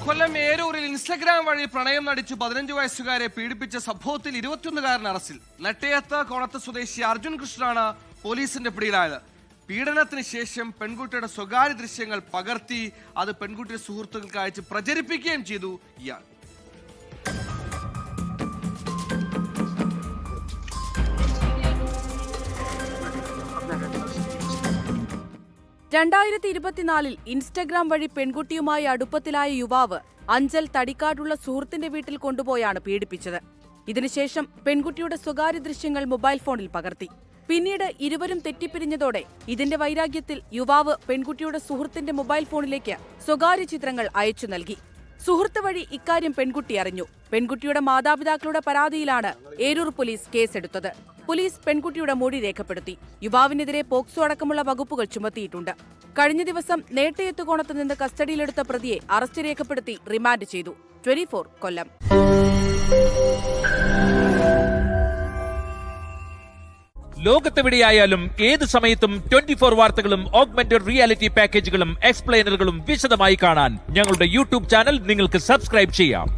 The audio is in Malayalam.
കൊല്ലം ഏരൂരിൽ ഇൻസ്റ്റഗ്രാം വഴി പ്രണയം നടിച്ച് 15 വയസ്സുകാരെ പീഡിപ്പിച്ച സംഭവത്തിൽ 21കാരൻ അറസ്റ്റിൽ. നെട്ടയത്ത് കോണത്ത് സ്വദേശി അർജുൻ കൃഷ്ണനാണ് പോലീസിന്റെ പിടിയിലായത്. പീഡനത്തിന് ശേഷം പെൺകുട്ടിയുടെ സ്വകാര്യ ദൃശ്യങ്ങൾ പകർത്തി അത് പെൺകുട്ടിയുടെ സുഹൃത്തുക്കൾക്ക് അയച്ച് പ്രചരിപ്പിക്കുകയും ചെയ്തു ഇയാൾ. ഇൻസ്റ്റഗ്രാം വഴി പെൺകുട്ടിയുമായി അടുപ്പത്തിലായ യുവാവ് അഞ്ചൽ തടിക്കാടുള്ള സുഹൃത്തിന്റെ വീട്ടിൽ കൊണ്ടുപോയാണ് പീഡിപ്പിച്ചത്. ഇതിനുശേഷം പെൺകുട്ടിയുടെ സ്വകാര്യ ദൃശ്യങ്ങൾ മൊബൈൽ ഫോണിൽ പകർത്തി. പിന്നീട് ഇരുവരും തെറ്റിപ്പിരിഞ്ഞതോടെ ഇതിന്റെ വൈരാഗ്യത്തിൽ യുവാവ് പെൺകുട്ടിയുടെ സുഹൃത്തിന്റെ മൊബൈൽ ഫോണിലേക്ക് സ്വകാര്യ ചിത്രങ്ങൾ അയച്ചു നൽകി. സുഹൃത്ത് വഴി ഇക്കാര്യം പെൺകുട്ടി അറിഞ്ഞു. പെൺകുട്ടിയുടെ മാതാപിതാക്കളുടെ പരാതിയിലാണ് ഏരൂർ പോലീസ് കേസെടുത്തത്. പോലീസ് പെൺകുട്ടിയുടെ മൊഴി രേഖപ്പെടുത്തി. യുവാവിനെതിരെ പോക്സോ അടക്കമുള്ള വകുപ്പുകൾ ചുമത്തിയിട്ടുണ്ട്. കഴിഞ്ഞ ദിവസം നെട്ടയത്തുകോണത്ത് നിന്ന് കസ്റ്റഡിയിലെടുത്ത പ്രതിയെ അറസ്റ്റ് രേഖപ്പെടുത്തി റിമാൻഡ് ചെയ്തു. 24 കൊല്ലം. ലോകത്തെവിടെയായാലും ഏത് സമയത്തും 24 വാർത്തകളും ഓഗ്മെന്റഡ് റിയാലിറ്റി പാക്കേജുകളും എക്സ്പ്ലെയിനറുകളും വിശദമായി കാണാൻ ഞങ്ങളുടെ യൂട്യൂബ് ചാനൽ നിങ്ങൾക്ക് സബ്സ്ക്രൈബ് ചെയ്യാം.